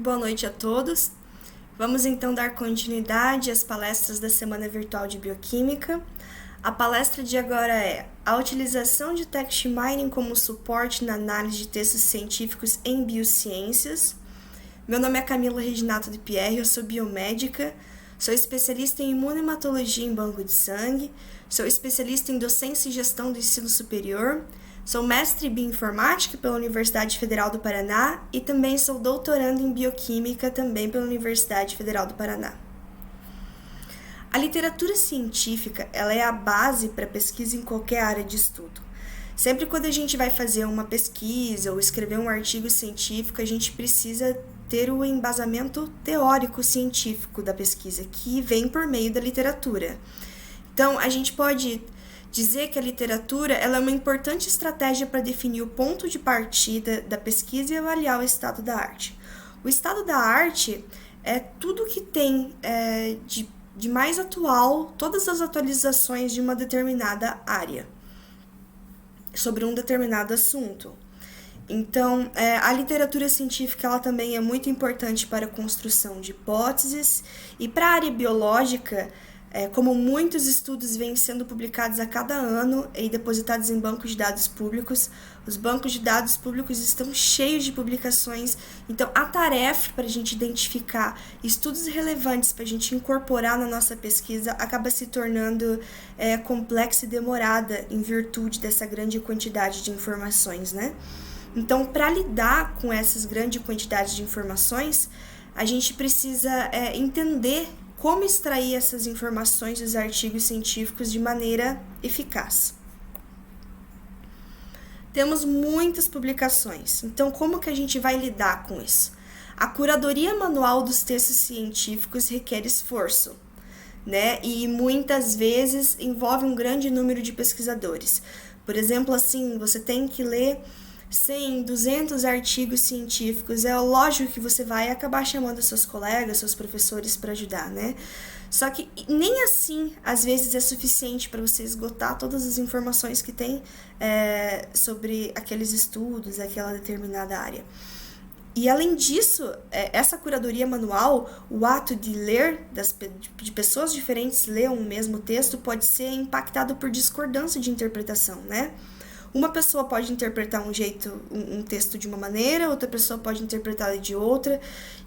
Boa noite a todos. Vamos então dar continuidade às palestras da Semana Virtual de Bioquímica. A palestra de agora é a utilização de text mining como suporte na análise de textos científicos em biociências. Meu nome é Camila Reginato de Pierre, eu sou biomédica, sou especialista em imunematologia em banco de sangue, sou especialista em docência e gestão do ensino superior, sou mestre em bioinformática pela Universidade Federal do Paraná e também sou doutorando em bioquímica também pela Universidade Federal do Paraná. A literatura científica, ela é a base para pesquisa em qualquer área de estudo. Sempre quando a gente vai fazer uma pesquisa ou escrever um artigo científico, a gente precisa ter o embasamento teórico científico da pesquisa, que vem por meio da literatura. Então, a gente pode dizer que a literatura ela é uma importante estratégia para definir o ponto de partida da pesquisa e avaliar o estado da arte. O estado da arte é tudo que tem de mais atual, todas as atualizações de uma determinada área, sobre um determinado assunto. Então, a literatura científica ela também é muito importante para a construção de hipóteses e para a área biológica, como muitos estudos vêm sendo publicados a cada ano e depositados em bancos de dados públicos, os bancos de dados públicos estão cheios de publicações, então a tarefa para a gente identificar estudos relevantes para a gente incorporar na nossa pesquisa acaba se tornando complexa e demorada em virtude dessa grande quantidade de informações, né? Então, para lidar com essas grandes quantidades de informações, a gente precisa entender como extrair essas informações dos artigos científicos de maneira eficaz. Temos muitas publicações, então como que a gente vai lidar com isso? A curadoria manual dos textos científicos requer esforço, né? E muitas vezes envolve um grande número de pesquisadores. Por exemplo, assim, você tem que ler 100, 200 artigos científicos, é lógico que você vai acabar chamando seus colegas, seus professores para ajudar, né? Só que nem assim, às vezes, é suficiente para você esgotar todas as informações que tem sobre aqueles estudos, aquela determinada área. E além disso, essa curadoria manual, o ato de ler, de pessoas diferentes ler um mesmo texto, pode ser impactado por discordância de interpretação, né? Uma pessoa pode interpretar um texto de uma maneira, outra pessoa pode interpretar de outra,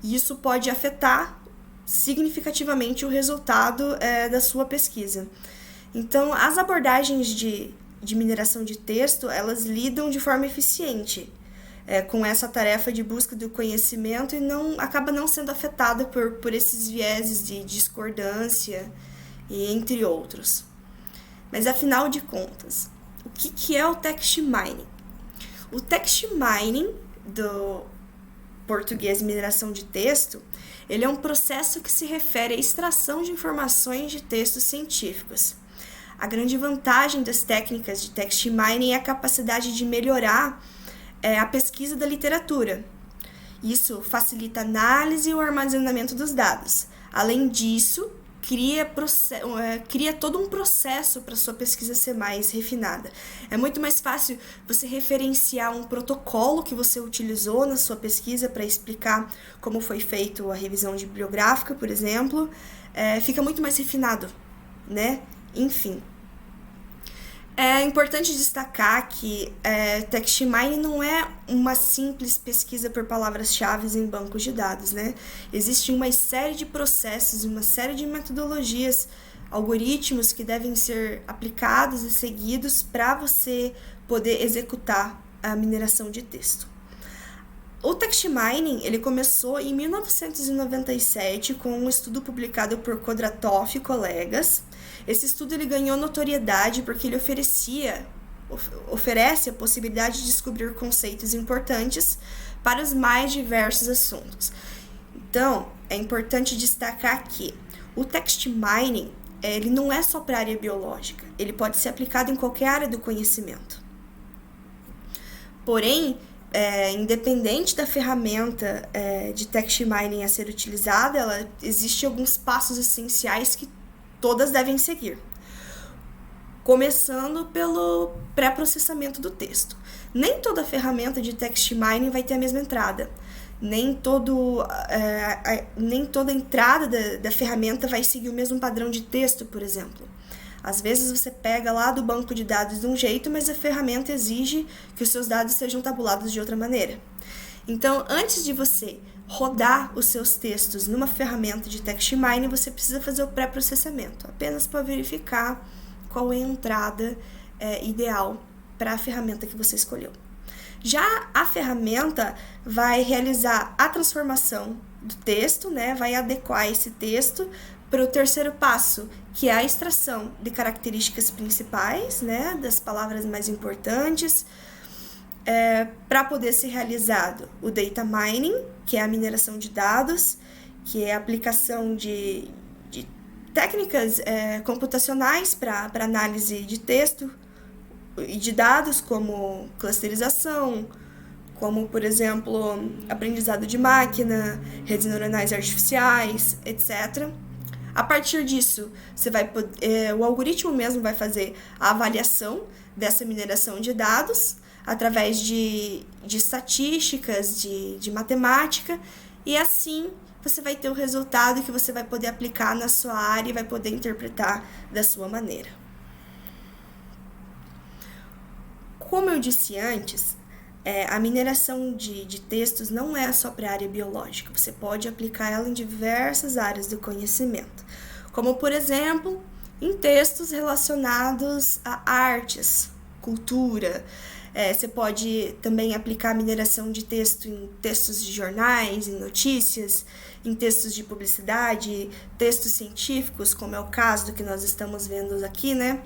e isso pode afetar significativamente o resultado da sua pesquisa. Então, as abordagens de mineração de texto, elas lidam de forma eficiente com essa tarefa de busca do conhecimento e acaba não sendo afetada por esses vieses de discordância, e entre outros. Mas, afinal de contas, o que é o text mining? O text mining, do português mineração de texto, ele é um processo que se refere à extração de informações de textos científicos. A grande vantagem das técnicas de text mining é a capacidade de melhorar a pesquisa da literatura. Isso facilita a análise e o armazenamento dos dados. Além disso, cria todo um processo para sua pesquisa ser mais refinada. É muito mais fácil você referenciar um protocolo que você utilizou na sua pesquisa para explicar como foi feito a revisão bibliográfica, por exemplo. Fica muito mais refinado, né? Enfim. É importante destacar que text mining não é uma simples pesquisa por palavras-chave em bancos de dados, né? Existe uma série de processos, uma série de metodologias, algoritmos que devem ser aplicados e seguidos para você poder executar a mineração de texto. O text mining ele começou em 1997 com um estudo publicado por Kodratov e colegas. Esse estudo ele ganhou notoriedade porque ele oferece a possibilidade de descobrir conceitos importantes para os mais diversos assuntos. Então, é importante destacar que o text mining ele não é só para a área biológica, ele pode ser aplicado em qualquer área do conhecimento. Porém, independente da ferramenta de text mining a ser utilizada, existem alguns passos essenciais que todas devem seguir. Começando pelo pré-processamento do texto. Nem toda ferramenta de text mining vai ter a mesma entrada. nem toda entrada da ferramenta vai seguir o mesmo padrão de texto, por exemplo. Às vezes você pega lá do banco de dados de um jeito, mas a ferramenta exige que os seus dados sejam tabulados de outra maneira. Então, antes de você rodar os seus textos numa ferramenta de text mining, você precisa fazer o pré-processamento, apenas para verificar qual é a entrada ideal para a ferramenta que você escolheu. Já a ferramenta vai realizar a transformação do texto, né? Vai adequar esse texto para o terceiro passo, que é a extração de características principais, né? Das palavras mais importantes, para poder ser realizado o data mining, que é a mineração de dados, que é a aplicação de técnicas computacionais para análise de texto e de dados, como clusterização, como, por exemplo, aprendizado de máquina, redes neuronais artificiais, etc. A partir disso, o algoritmo mesmo vai fazer a avaliação dessa mineração de dados através de estatísticas, de matemática, e assim você vai ter o resultado que você vai poder aplicar na sua área e vai poder interpretar da sua maneira. Como eu disse antes, a mineração de textos não é só para a área biológica, você pode aplicar ela em diversas áreas do conhecimento, como, por exemplo, em textos relacionados a artes, cultura. Você pode também aplicar a mineração de texto em textos de jornais, em notícias, em textos de publicidade, textos científicos, como é o caso do que nós estamos vendo aqui, né?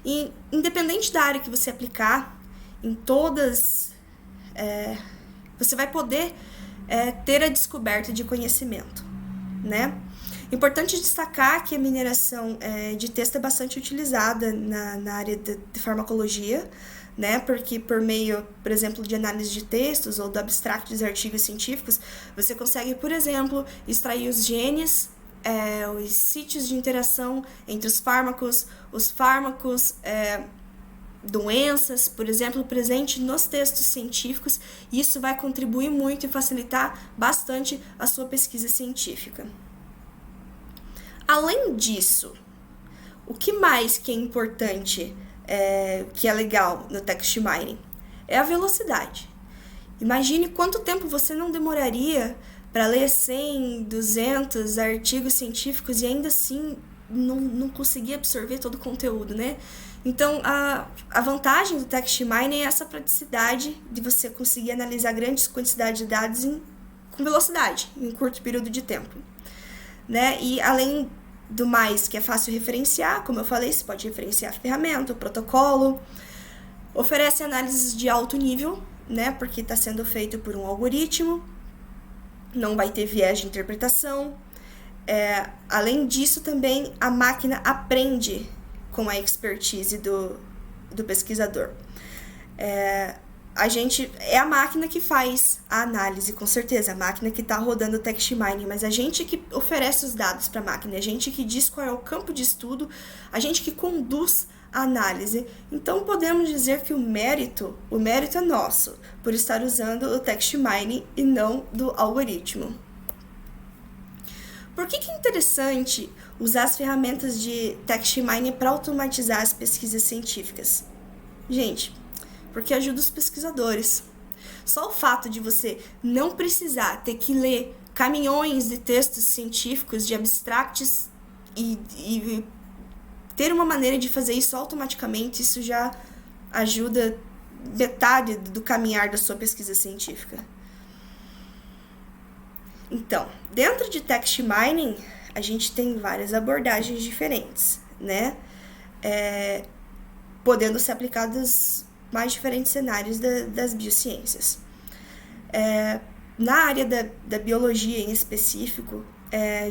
E independente da área que você aplicar, em todas, você vai poder ter a descoberta de conhecimento, né? Importante destacar que a mineração de texto é bastante utilizada na área de farmacologia, né? Porque por meio, por exemplo, de análise de textos ou do abstract de artigos científicos, você consegue, por exemplo, extrair os genes, os sítios de interação entre os fármacos, doenças, por exemplo, presente nos textos científicos, e isso vai contribuir muito e facilitar bastante a sua pesquisa científica. Além disso, o que mais que é importante, que é legal no text mining? É a velocidade. Imagine quanto tempo você não demoraria para ler 100, 200 artigos científicos e ainda assim não conseguir absorver todo o conteúdo, né? Então, a vantagem do text mining é essa praticidade de você conseguir analisar grandes quantidades de dados com velocidade, em um curto período de tempo, né? E além do mais, que é fácil referenciar, como eu falei, você pode referenciar a ferramenta, o protocolo, oferece análises de alto nível, né? Porque está sendo feito por um algoritmo, não vai ter viés de interpretação. Além disso, também a máquina aprende com a expertise do pesquisador. É a máquina que faz a análise, com certeza, a máquina que está rodando o text mining, mas a gente que oferece os dados para a máquina, a gente que diz qual é o campo de estudo, a gente que conduz a análise. Então, podemos dizer que o mérito é nosso, por estar usando o text mining e não do algoritmo. Por que é interessante usar as ferramentas de text mining para automatizar as pesquisas científicas? Gente, porque ajuda os pesquisadores. Só o fato de você não precisar ter que ler caminhões de textos científicos, de abstracts, e ter uma maneira de fazer isso automaticamente, isso já ajuda metade do caminhar da sua pesquisa científica. Então, dentro de text mining, a gente tem várias abordagens diferentes, né? Podendo ser aplicados mais diferentes cenários das biociências. Na área da biologia em específico,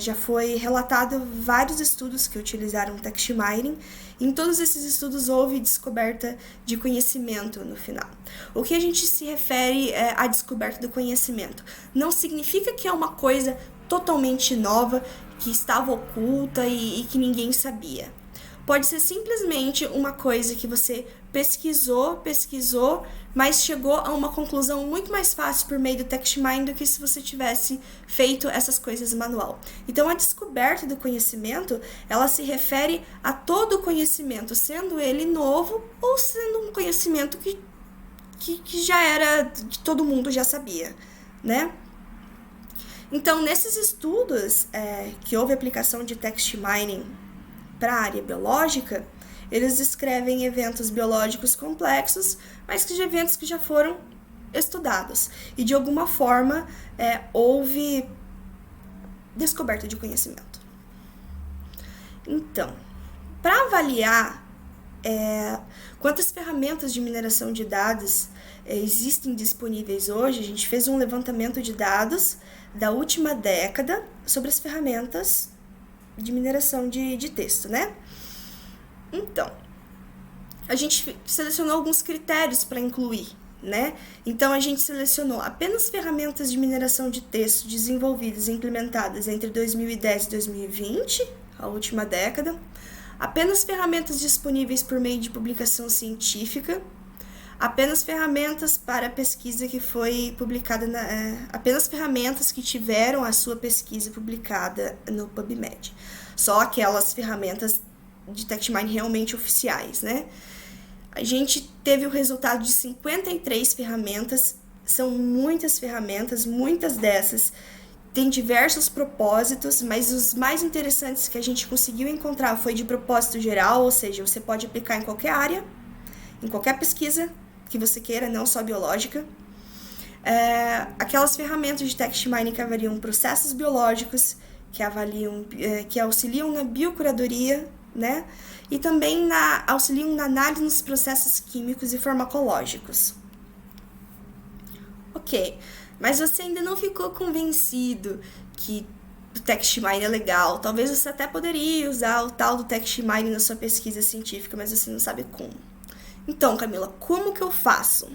já foi relatado vários estudos que utilizaram text mining. Em todos esses estudos houve descoberta de conhecimento no final. O que a gente se refere à descoberta do conhecimento? Não significa que é uma coisa totalmente nova, que estava oculta e que ninguém sabia. Pode ser simplesmente uma coisa que você pesquisou, mas chegou a uma conclusão muito mais fácil por meio do text mining do que se você tivesse feito essas coisas manual. Então, a descoberta do conhecimento, ela se refere a todo o conhecimento, sendo ele novo ou sendo um conhecimento que já era, que todo mundo já sabia, né? Então, nesses estudos que houve aplicação de text mining para a área biológica, eles descrevem eventos biológicos complexos, mas de eventos que já foram estudados. E, de alguma forma, houve descoberta de conhecimento. Então, para avaliar quantas ferramentas de mineração de dados existem disponíveis hoje, a gente fez um levantamento de dados da última década sobre as ferramentas de mineração de texto, né? Então, a gente selecionou alguns critérios para incluir, né? Então, a gente selecionou apenas ferramentas de mineração de texto desenvolvidas e implementadas entre 2010 e 2020, a última década, apenas ferramentas disponíveis por meio de publicação científica, apenas ferramentas para pesquisa que foi publicada, apenas ferramentas que tiveram a sua pesquisa publicada no PubMed. Só aquelas ferramentas de text mining realmente oficiais, né? A gente teve o resultado de 53 ferramentas, são muitas ferramentas, muitas dessas têm diversos propósitos, mas os mais interessantes que a gente conseguiu encontrar foi de propósito geral, ou seja, você pode aplicar em qualquer área, em qualquer pesquisa que você queira, não só biológica. Aquelas ferramentas de text mining que avaliam processos biológicos, que auxiliam na biocuradoria, né? E também auxiliam na análise dos processos químicos e farmacológicos. Ok, mas você ainda não ficou convencido que o text mining é legal. Talvez você até poderia usar o tal do text mining na sua pesquisa científica, mas você não sabe como. Então, Camila, como que eu faço?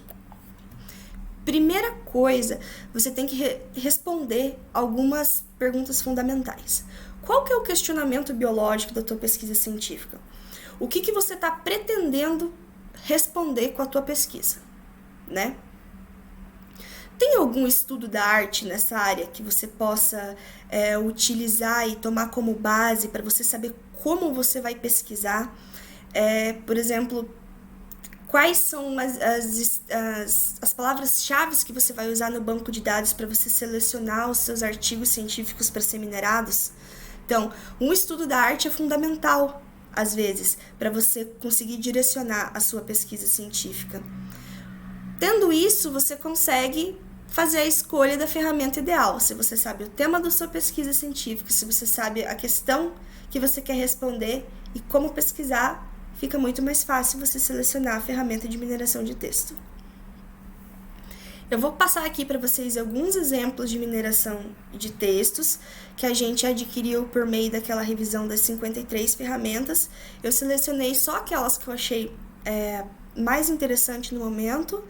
Primeira coisa, você tem que responder algumas perguntas fundamentais. Qual que é o questionamento biológico da tua pesquisa científica? O que você está pretendendo responder com a tua pesquisa, né? Tem algum estudo da arte nessa área que você possa utilizar e tomar como base para você saber como você vai pesquisar? Por exemplo, quais são as palavras-chave que você vai usar no banco de dados para você selecionar os seus artigos científicos para ser minerados? Então, um estudo da arte é fundamental, às vezes, para você conseguir direcionar a sua pesquisa científica. Tendo isso, você consegue fazer a escolha da ferramenta ideal. Se você sabe o tema da sua pesquisa científica, se você sabe a questão que você quer responder e como pesquisar, fica muito mais fácil você selecionar a ferramenta de mineração de texto. Eu vou passar aqui para vocês alguns exemplos de mineração de textos que a gente adquiriu por meio daquela revisão das 53 ferramentas. Eu selecionei só aquelas que eu achei mais interessante no momento.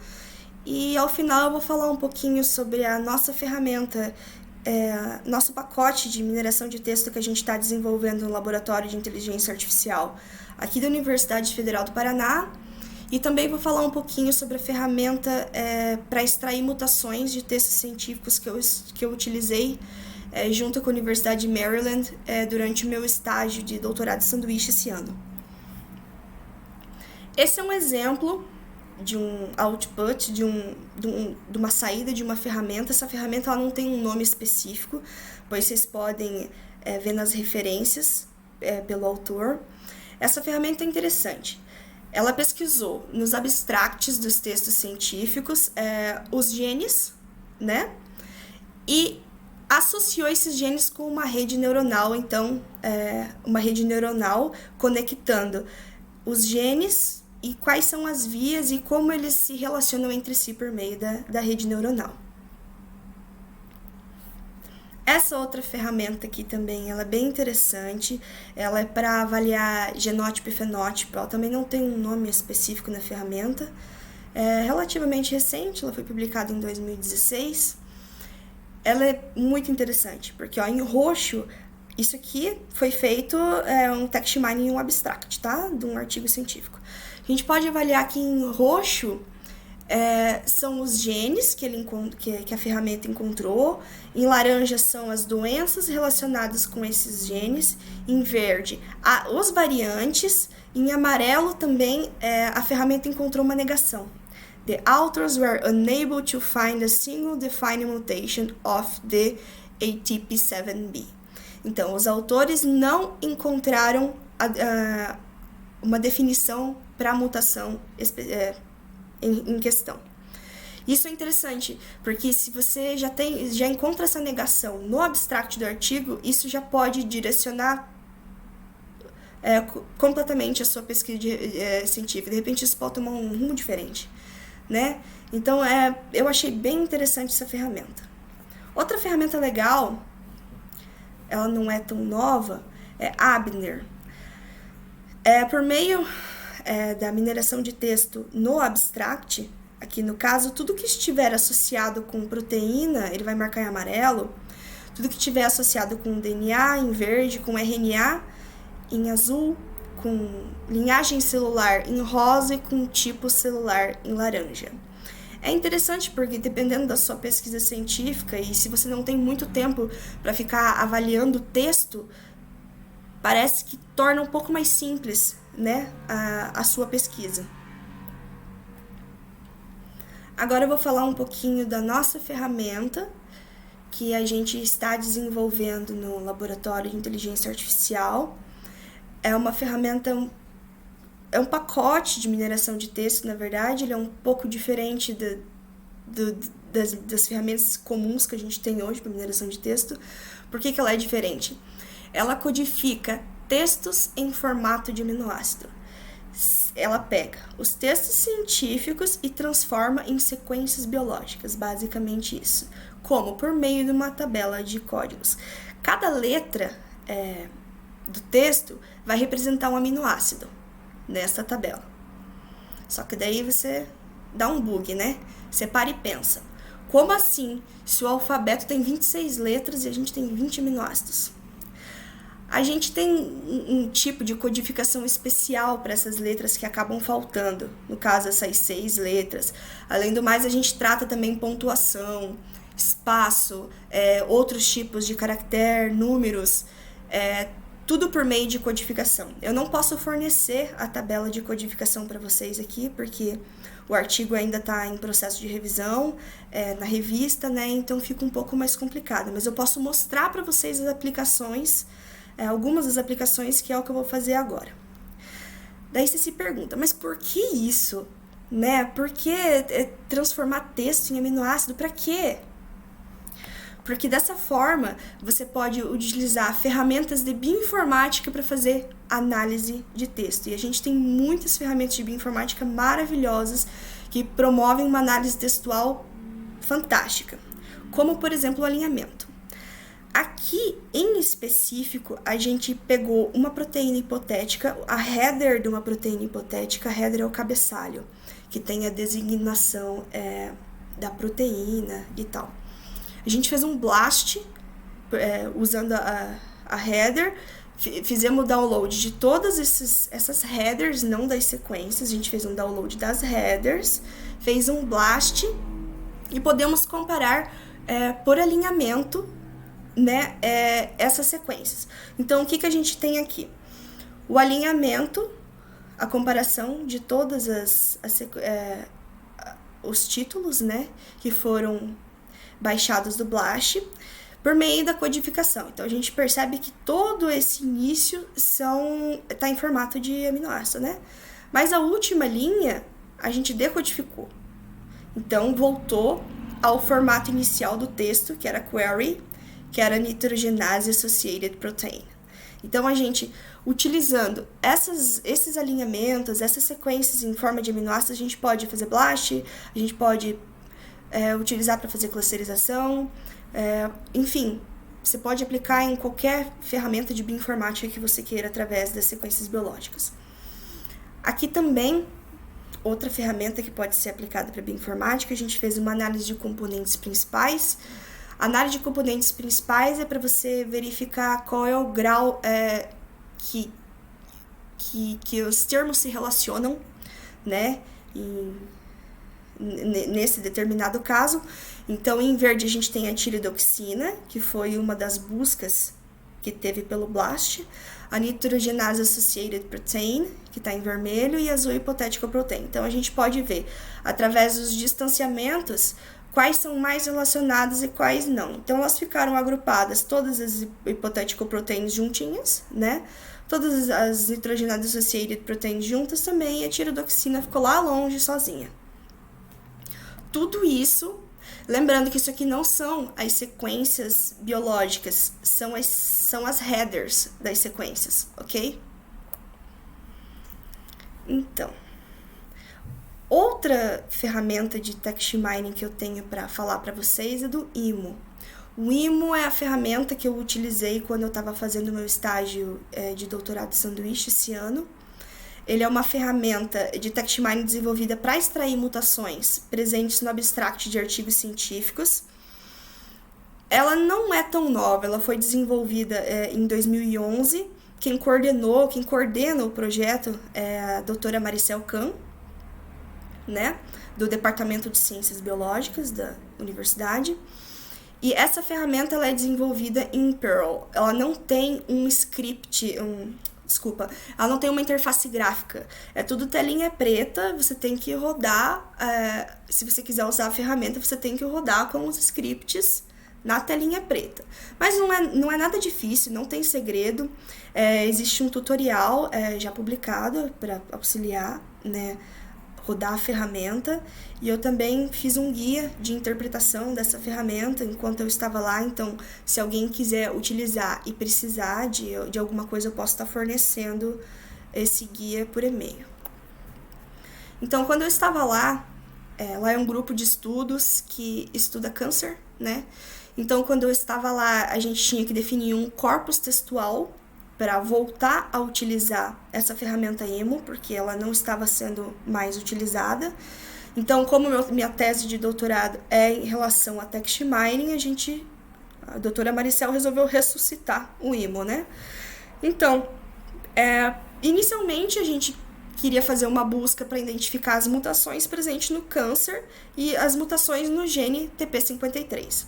E ao final eu vou falar um pouquinho sobre a nossa ferramenta, nosso pacote de mineração de texto que a gente está desenvolvendo no Laboratório de Inteligência Artificial aqui da Universidade Federal do Paraná. E também vou falar um pouquinho sobre a ferramenta para extrair mutações de textos científicos que eu utilizei junto com a Universidade de Maryland durante o meu estágio de doutorado de sanduíche esse ano. Esse é um exemplo de um output, de uma saída de uma ferramenta. Essa ferramenta ela não tem um nome específico, pois vocês podem ver nas referências pelo autor. Essa ferramenta é interessante. Ela pesquisou nos abstracts dos textos científicos os genes, né? E associou esses genes com uma rede neuronal. Então, uma rede neuronal conectando os genes e quais são as vias e como eles se relacionam entre si por meio da rede neuronal. Essa outra ferramenta aqui também, ela é bem interessante, ela é para avaliar genótipo e fenótipo, ela também não tem um nome específico na ferramenta, é relativamente recente, ela foi publicada em 2016, ela é muito interessante, porque em roxo, isso aqui foi feito um text mining em um abstract, tá? De um artigo científico. A gente pode avaliar aqui em roxo são os genes que a ferramenta encontrou, em laranja são as doenças relacionadas com esses genes, em verde os variantes, em amarelo também a ferramenta encontrou uma negação. The authors were unable to find a single defining mutation of the ATP7B. Então, os autores não encontraram uma definição para a mutação em questão. Isso é interessante, porque se você já encontra essa negação no abstract do artigo, isso já pode direcionar completamente a sua pesquisa científica. De repente, isso pode tomar um rumo diferente, né? Então, eu achei bem interessante essa ferramenta. Outra ferramenta legal, ela não é tão nova, é Abner. Por meio da mineração de texto no abstract, aqui no caso, tudo que estiver associado com proteína, ele vai marcar em amarelo, tudo que estiver associado com DNA em verde, com RNA em azul, com linhagem celular em rosa e com tipo celular em laranja. É interessante porque, dependendo da sua pesquisa científica, e se você não tem muito tempo para ficar avaliando o texto, parece que torna um pouco mais simples, né, a sua pesquisa. Agora eu vou falar um pouquinho da nossa ferramenta que a gente está desenvolvendo no Laboratório de Inteligência Artificial. É uma ferramenta, é um pacote de mineração de texto, na verdade, ele é um pouco diferente das ferramentas comuns que a gente tem hoje para mineração de texto. Por que ela é diferente? Ela codifica textos em formato de aminoácido. Ela pega os textos científicos e transforma em sequências biológicas, basicamente isso. Como? Por meio de uma tabela de códigos. Cada letra do texto vai representar um aminoácido nessa tabela. Só que daí você dá um bug, né? Você para e pensa. Como assim, se o alfabeto tem 26 letras e a gente tem 20 aminoácidos? A gente tem um tipo de codificação especial para essas letras que acabam faltando, no caso essas 6 letras. Além do mais, a gente trata também pontuação, espaço, outros tipos de caractere, números, tudo por meio de codificação. Eu não posso fornecer a tabela de codificação para vocês aqui, porque o artigo ainda está em processo de revisão na revista, né? Então fica um pouco mais complicado. Mas eu posso mostrar para vocês as aplicações, algumas das aplicações, que é o que eu vou fazer agora. Daí você se pergunta, mas por que isso? Né? Por que transformar texto em aminoácido? Para quê? Porque dessa forma você pode utilizar ferramentas de bioinformática para fazer análise de texto. E a gente tem muitas ferramentas de bioinformática maravilhosas que promovem uma análise textual fantástica, como por exemplo o alinhamento. Aqui, em específico, a gente pegou uma proteína hipotética, a header de uma proteína hipotética. A header é o cabeçalho, que tem a designação da proteína e tal. A gente fez um blast usando a header, fizemos o download de todas essas headers, não das sequências. A gente fez um download das headers, fez um blast e podemos comparar por alinhamento, né, essas sequências. Então, o que a gente tem aqui? O alinhamento, a comparação de todas os títulos, né, que foram baixados do blast por meio da codificação. Então, a gente percebe que todo esse início está em formato de aminoácido, né? Mas a última linha a gente decodificou. Então, voltou ao formato inicial do texto, que era query, que era Nitrogenase Associated Protein. Então, a gente, utilizando esses alinhamentos, essas sequências em forma de aminoácidos, a gente pode fazer blast, a gente pode utilizar para fazer clusterização, enfim, você pode aplicar em qualquer ferramenta de bioinformática que você queira através das sequências biológicas. Aqui também, outra ferramenta que pode ser aplicada para bioinformática, a gente fez uma análise de componentes principais. A análise de componentes principais é para você verificar qual é o grau que os termos se relacionam. né? Nesse determinado caso. Então, em verde a gente tem a tiridoxina, que foi uma das buscas que teve pelo BLAST, a nitrogenase associated protein, que está em vermelho, e azul hipotético protein. Então, a gente pode ver, através dos distanciamentos, quais são mais relacionadas e quais não. Então, elas ficaram agrupadas, todas as hipotético proteins juntinhas, né? Todas as nitrogenase associated proteins juntas também, e a tiridoxina ficou lá longe, sozinha. Tudo isso, lembrando que isso aqui não são as sequências biológicas, são as headers das sequências, ok? Então, outra ferramenta de text mining que eu tenho para falar para vocês é do IMO. O IMO é a ferramenta que eu utilizei quando eu estava fazendo meu estágio de doutorado de sanduíche esse ano. Ele é uma ferramenta de text mining desenvolvida para extrair mutações presentes no abstract de artigos científicos. Ela não é tão nova, ela foi desenvolvida em 2011. Quem coordena o projeto é a doutora Maricel Kahn, né, do Departamento de Ciências Biológicas da universidade. E essa ferramenta ela é desenvolvida em Perl. Ela não tem um script, ela não tem uma interface gráfica. É tudo telinha preta, você tem que rodar, se você quiser usar a ferramenta, você tem que rodar com os scripts na telinha preta. Mas não é nada difícil, não tem segredo. Existe um tutorial já publicado para auxiliar, né, rodar a ferramenta, e eu também fiz um guia de interpretação dessa ferramenta enquanto eu estava lá. Então, se alguém quiser utilizar e precisar de alguma coisa, eu posso estar fornecendo esse guia por e-mail. Então, quando eu estava lá é um grupo de estudos que estuda câncer, né? Então, quando eu estava lá, a gente tinha que definir um corpus textual para voltar a utilizar essa ferramenta IMO, porque ela não estava sendo mais utilizada. Então, como minha tese de doutorado é em relação a text mining, a doutora Maricel resolveu ressuscitar o IMO, né? Então, inicialmente a gente queria fazer uma busca para identificar as mutações presentes no câncer e as mutações no gene TP53.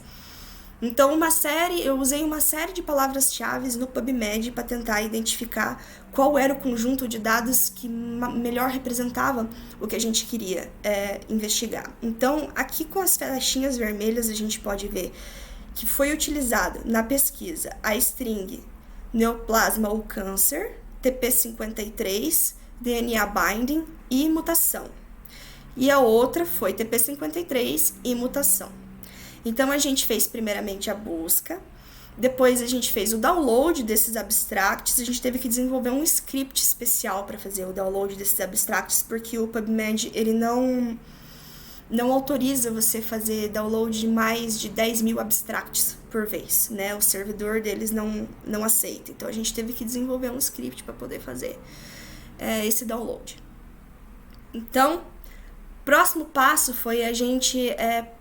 Então, eu usei uma série de palavras-chave no PubMed para tentar identificar qual era o conjunto de dados que melhor representava o que a gente queria investigar. Então, aqui com as flechinhas vermelhas, a gente pode ver que foi utilizado na pesquisa a string neoplasma ou câncer, TP53, DNA binding e mutação. E a outra foi TP53 e mutação. Então, a gente fez primeiramente a busca, depois a gente fez o download desses abstracts, a gente teve que desenvolver um script especial para fazer o download desses abstracts, porque o PubMed ele não autoriza você fazer download de mais de 10 mil abstracts por vez, né? O servidor deles não aceita. Então, a gente teve que desenvolver um script para poder fazer esse download. Então, próximo passo foi a gente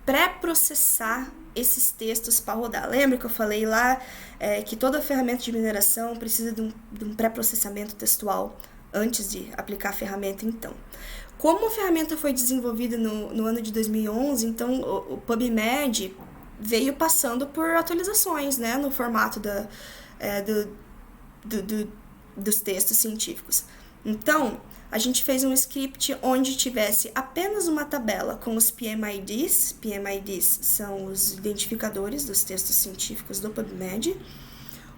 pré-processar esses textos para rodar. Lembra que eu falei lá que toda ferramenta de mineração precisa de um pré-processamento textual antes de aplicar a ferramenta? Então, como a ferramenta foi desenvolvida no ano de 2011, então o PubMed veio passando por atualizações, né, no formato dos textos científicos. Então, a gente fez um script onde tivesse apenas uma tabela com os PMIDs. PMIDs são os identificadores dos textos científicos do PubMed,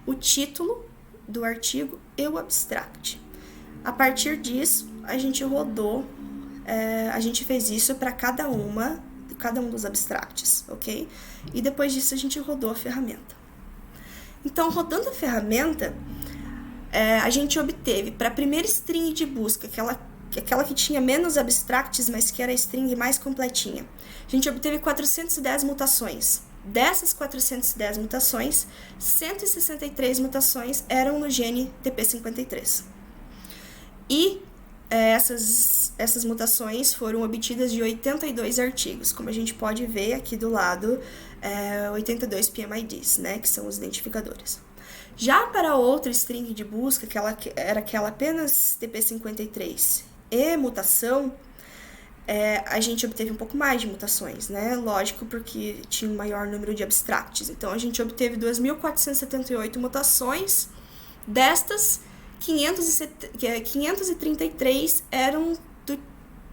o título do artigo e o abstract. A partir disso, a gente rodou, a gente fez isso para cada um dos abstracts, ok? E depois disso, a gente rodou a ferramenta. Então, rodando a ferramenta, a gente obteve, para a primeira string de busca, aquela que tinha menos abstracts, mas que era a string mais completinha, a gente obteve 410 mutações. Dessas 410 mutações, 163 mutações eram no gene TP53. E essas mutações foram obtidas de 82 artigos, como a gente pode ver aqui do lado, 82 PMIDs, né, que são os identificadores. Já para outra string de busca, que era aquela apenas TP53 e mutação, a gente obteve um pouco mais de mutações, né? Lógico, porque tinha um maior número de abstracts. Então, a gente obteve 2.478 mutações. Destas, 533 eram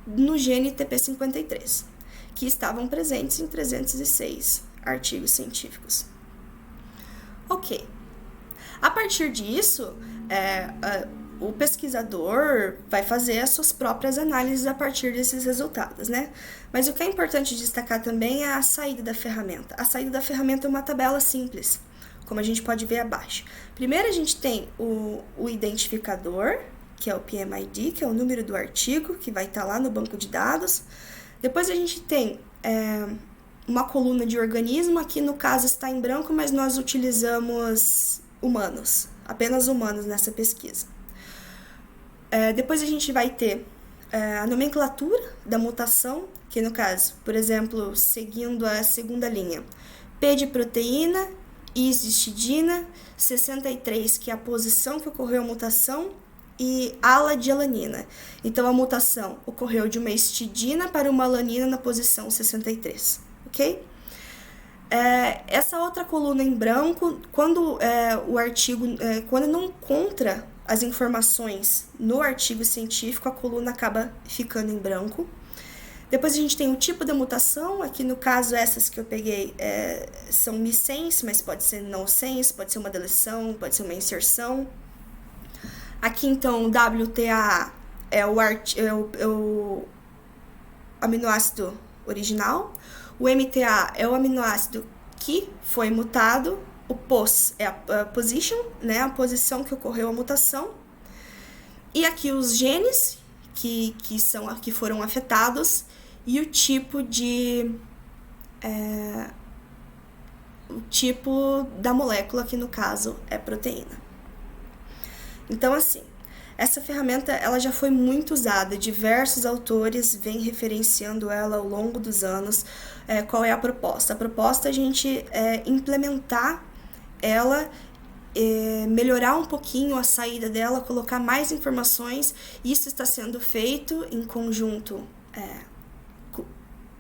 no gene TP53, que estavam presentes em 306 artigos científicos. Ok. A partir disso, o pesquisador vai fazer as suas próprias análises a partir desses resultados, né? Mas o que é importante destacar também é a saída da ferramenta. A saída da ferramenta é uma tabela simples, como a gente pode ver abaixo. Primeiro a gente tem o identificador, que é o PMID, que é o número do artigo, que vai estar lá no banco de dados. Depois a gente tem uma coluna de organismo, aqui no caso está em branco, mas nós utilizamos humanos, apenas humanos nessa pesquisa. Depois a gente vai ter a nomenclatura da mutação, que no caso, por exemplo, seguindo a segunda linha, P de proteína, I de histidina, 63, que é a posição que ocorreu a mutação, e ALA de alanina. Então, a mutação ocorreu de uma histidina para uma alanina na posição 63, ok? Essa outra coluna em branco, quando o artigo, quando não encontra as informações no artigo científico, a coluna acaba ficando em branco. Depois a gente tem o tipo da mutação, aqui no caso essas que eu peguei são missense, mas pode ser nonsense, pode ser uma deleção, pode ser uma inserção. Aqui então o WTA é o aminoácido original, o MTA é o aminoácido que foi mutado, o POS é a position, né, a posição que ocorreu a mutação, e aqui os genes que foram afetados e o tipo o tipo da molécula, que no caso é proteína. Então, assim, essa ferramenta ela já foi muito usada, diversos autores vêm referenciando ela ao longo dos anos. Qual é a proposta? A proposta é a gente implementar ela, melhorar um pouquinho a saída dela, colocar mais informações. Isso está sendo feito em conjunto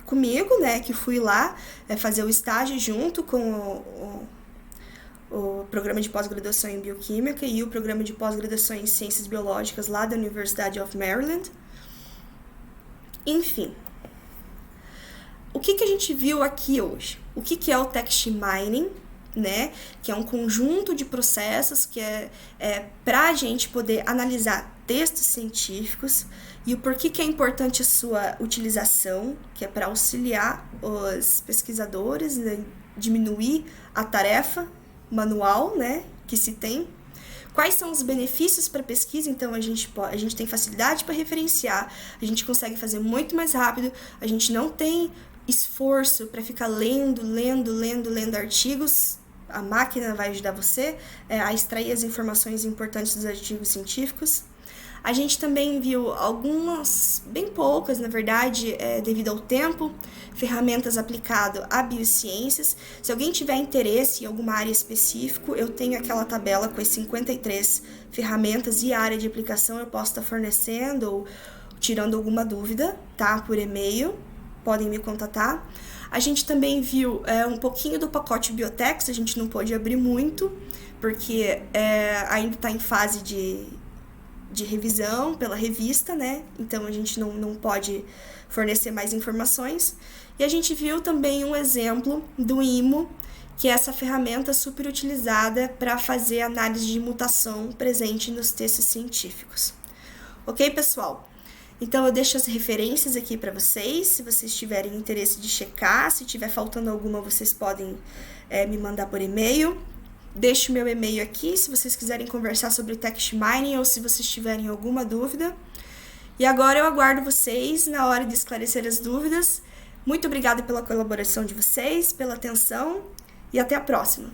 comigo, né, que fui lá fazer o estágio junto com o programa de pós-graduação em Bioquímica e o programa de pós-graduação em Ciências Biológicas lá da University of Maryland. Enfim, o que a gente viu aqui hoje? O que é o text mining, né? Que é um conjunto de processos que é para a gente poder analisar textos científicos, e o porquê que é importante a sua utilização, que é para auxiliar os pesquisadores, né? Diminuir a tarefa manual, né, que se tem. Quais são os benefícios para pesquisa? Então, a gente tem facilidade para referenciar, a gente consegue fazer muito mais rápido, a gente não tem esforço para ficar lendo artigos. A máquina vai ajudar você a extrair as informações importantes dos artigos científicos. A gente também viu algumas, bem poucas, na verdade, devido ao tempo, ferramentas aplicadas a biociências. Se alguém tiver interesse em alguma área específica, eu tenho aquela tabela com as 53 ferramentas e área de aplicação, eu posso estar fornecendo ou tirando alguma dúvida, tá? Por e-mail, podem me contatar. A gente também viu um pouquinho do pacote Biotex, a gente não pôde abrir muito, porque ainda está em fase de revisão pela revista, né? Então a gente não pode fornecer mais informações. E a gente viu também um exemplo do IMO, que é essa ferramenta super utilizada para fazer análise de mutação presente nos textos científicos. Ok, pessoal? Então eu deixo as referências aqui para vocês, se vocês tiverem interesse de checar, se tiver faltando alguma, vocês podem me mandar por e-mail. Deixo meu e-mail aqui, se vocês quiserem conversar sobre o text mining ou se vocês tiverem alguma dúvida. E agora eu aguardo vocês na hora de esclarecer as dúvidas. Muito obrigada pela colaboração de vocês, pela atenção e até a próxima!